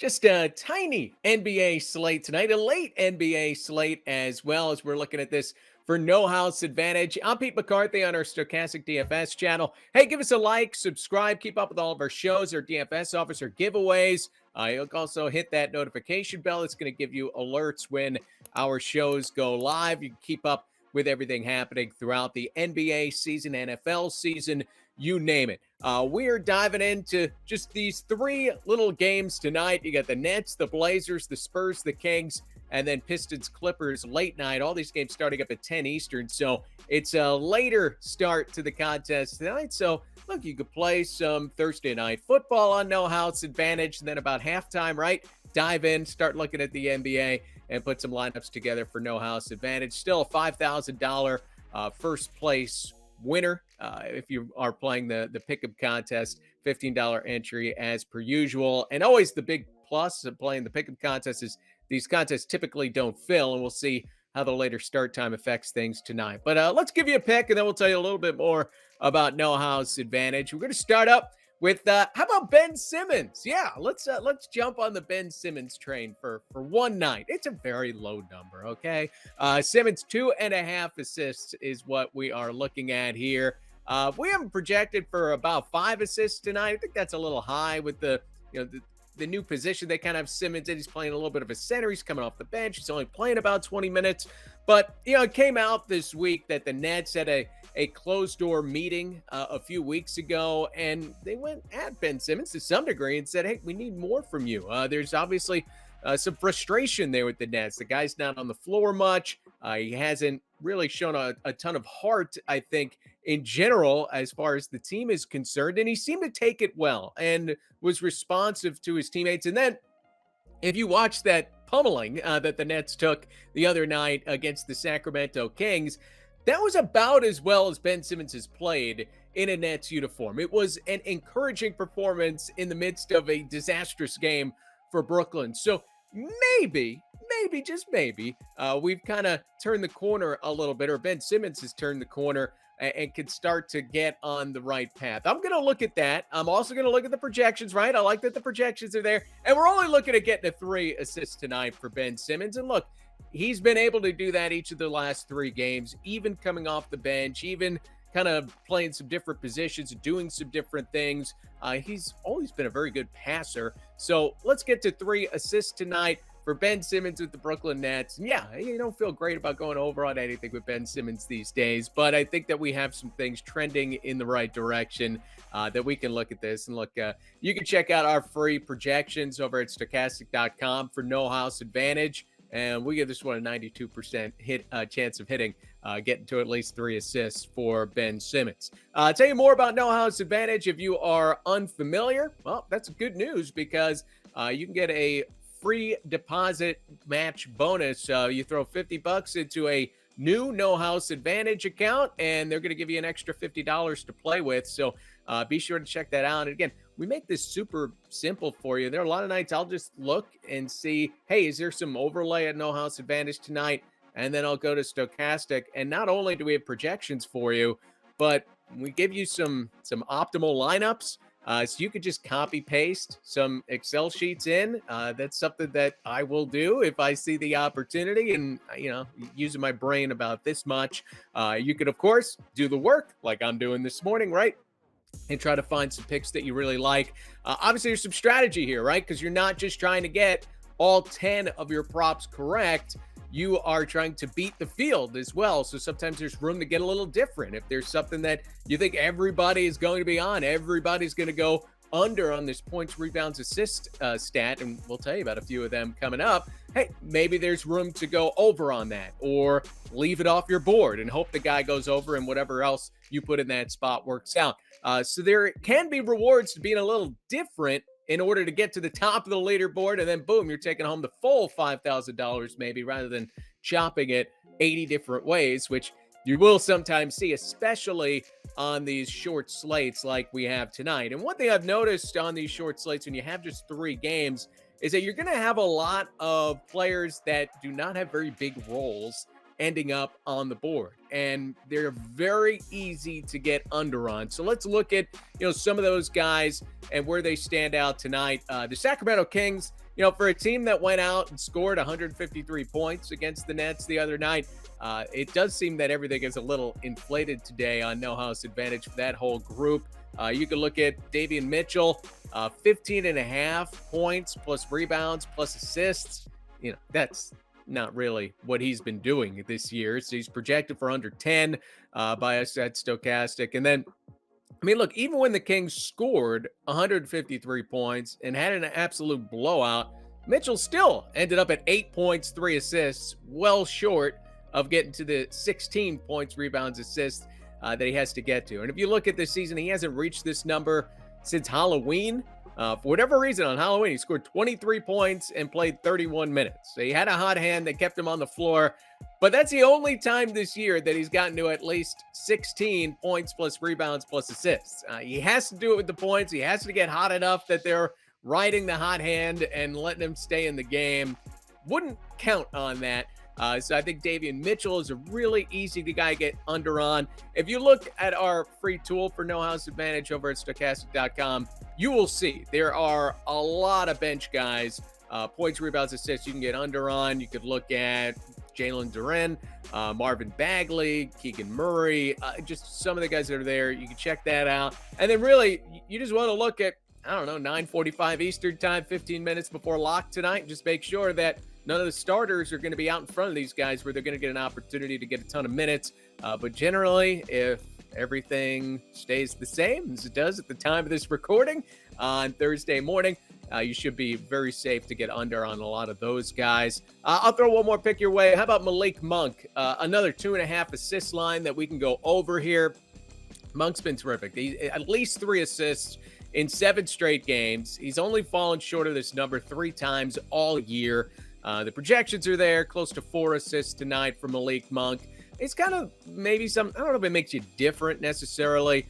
Just a tiny NBA slate tonight, a late NBA slate as well as we're looking at this for No House Advantage. I'm Pete McCarthy on our Stochastic DFS channel. Hey, give us a like, subscribe, keep up with all of our shows, our DFS officer giveaways. You'll also hit that notification bell. It's going to give you alerts when our shows go live. You can keep up with everything happening throughout the NBA season, NFL season, you name it. We're diving into just these three little games tonight. You got the Nets, the Blazers, the Spurs, the Kings, and then Pistons, Clippers late night. All these games starting up at 10 Eastern. So it's a later start to the contest tonight. So look, you could play some Thursday night football on No House Advantage. And then about halftime, right? Dive in, start looking at the NBA and put some lineups together for No House Advantage. Still a $5,000 first place winner if you are playing the pick'em contest. $15 entry as per usual. And always the big plus of playing the pick'em contest is these contests typically don't fill, and we'll see how the later start time affects things tonight. But let's give you a pick, and then we'll tell you a little bit more about No House Advantage. We're going to start up with how about Ben Simmons? Yeah, let's jump on the Ben Simmons train for one night. It's a very low number, okay? Simmons 2.5 assists is what we are looking at here. We haven't projected for about 5 assists tonight. I think that's a little high with the new position they kind of have Simmons in. He's playing a little bit of a center. He's coming off the bench. He's only playing about 20 minutes. But, it came out this week that the Nets had a closed-door meeting a few weeks ago, and they went at Ben Simmons to some degree and said, hey, we need more from you. There's obviously some frustration there with the Nets. The guy's not on the floor much. He hasn't really shown a ton of heart, I think, in general, as far as the team is concerned. And he seemed to take it well and was responsive to his teammates. And then if you watch that pummeling that the Nets took the other night against the Sacramento Kings, that was about as well as Ben Simmons has played in a Nets uniform. It was an encouraging performance in the midst of a disastrous game for Brooklyn. So maybe, just maybe, we've kind of turned the corner a little bit, or Ben Simmons has turned the corner and can start to get on the right path. I'm going to look at that. I'm also going to look at the projections, right? I like that the projections are there. And we're only looking at getting a 3 assists tonight for Ben Simmons. And look, he's been able to do that each of the last 3 games, even coming off the bench, even kind of playing some different positions, doing some different things. He's always been a very good passer. So let's get to 3 assists tonight for Ben Simmons with the Brooklyn Nets. And yeah, you don't feel great about going over on anything with Ben Simmons these days, but I think that we have some things trending in the right direction that we can look at this. And look, you can check out our free projections over at stochastic.com for No House Advantage. And we give this one a 92% chance of hitting, getting to at least 3 assists for Ben Simmons. I'll tell you more about No House Advantage. If you are unfamiliar, well, that's good news because you can get a free deposit match bonus. You throw $50 into a new No House Advantage account, and they're going to give you an extra $50 to play with. So be sure to check that out. And again, we make this super simple for you. There are a lot of nights I'll just look and see, hey, is there some overlay at No House Advantage tonight? And then I'll go to Stochastic. And not only do we have projections for you, but we give you some optimal lineups. So you could just copy paste some Excel sheets in. That's something that I will do if I see the opportunity and, using my brain about this much. You could, of course, do the work like I'm doing this morning, right? And try to find some picks that you really like. Obviously, there's some strategy here, right? Because you're not just trying to get all 10 of your props correct. You are trying to beat the field as well. So sometimes there's room to get a little different. If there's something that you think everybody is going to be on, everybody's going to go under on this points, rebounds, assist stat, and we'll tell you about a few of them coming up. Hey, maybe there's room to go over on that or leave it off your board and hope the guy goes over and whatever else you put in that spot works out. So there can be rewards to being a little different in order to get to the top of the leaderboard, and then boom, you're taking home the full $5,000 maybe rather than chopping it 80 different ways, which you will sometimes see, especially on these short slates like we have tonight. And one thing I've noticed on these short slates when you have just 3 games is that you're going to have a lot of players that do not have very big roles ending up on the board, and they're very easy to get under on. So let's look at, some of those guys and where they stand out tonight. The Sacramento Kings, for a team that went out and scored 153 points against the Nets the other night, it does seem that everything is a little inflated today on no house advantage for that whole group. You can look at Davion Mitchell, 15.5 points plus rebounds plus assists. That's not really what he's been doing this year. So he's projected for under 10 by us at Stochastic. And then, look, even when the Kings scored 153 points and had an absolute blowout, Mitchell still ended up at 8 points, 3 assists, well short of getting to the 16 points, rebounds, assists that he has to get to. And if you look at this season, he hasn't reached this number since Halloween. For whatever reason, on Halloween, he scored 23 points and played 31 minutes. So he had a hot hand that kept him on the floor. But that's the only time this year that he's gotten to at least 16 points plus rebounds plus assists. He has to do it with the points. He has to get hot enough that they're riding the hot hand and letting him stay in the game. Wouldn't count on that. So I think Davion Mitchell is a really easy guy to get under on. If you look at our free tool for No House Advantage over at Stochastic.com, you will see there are a lot of bench guys, points, rebounds, assists you can get under on. You could look at Jalen Duren, Marvin Bagley, Keegan Murray, just some of the guys that are there. You can check that out. And then really, you just want to look at, 9:45 Eastern time, 15 minutes before lock tonight. Just make sure that none of the starters are going to be out in front of these guys where they're going to get an opportunity to get a ton of minutes. But generally, if everything stays the same as it does at the time of this recording on Thursday morning, you should be very safe to get under on a lot of those guys. I'll throw one more pick your way. How about Malik Monk? Another 2.5 assist line that we can go over here. Monk's been terrific. At least 3 assists in 7 straight games. He's only fallen short of this number 3 times all year. The projections are there, close to 4 assists tonight for Malik Monk. It's kind of maybe I don't know if it makes you different necessarily.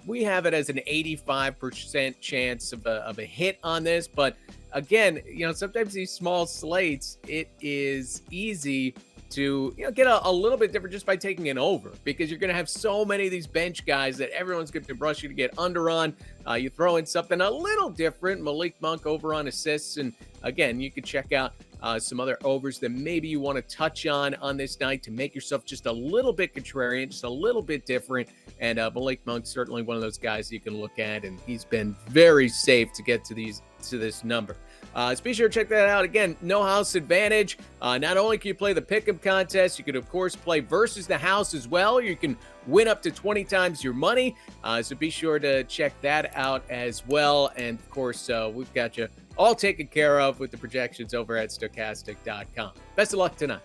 We have it as an 85% chance of a hit on this. But again, sometimes these small slates, it is easy to get a little bit different just by taking an over, because you're going to have so many of these bench guys that everyone's going to rush you to get under on. You throw in something a little different, Malik Monk over on assists, and again, you can check out some other overs that maybe you want to touch on this night to make yourself just a little bit contrarian, just a little bit different. And Malik Monk's certainly one of those guys you can look at, and he's been very safe to get to this number. So be sure to check that out. Again, no house advantage. Not only can you play the pick'em contest, you can of course play versus the house as well. You can win up to 20 times your money. So be sure to check that out as well. And of course, we've got you all taken care of with the projections over at Stochastic.com. Best of luck tonight.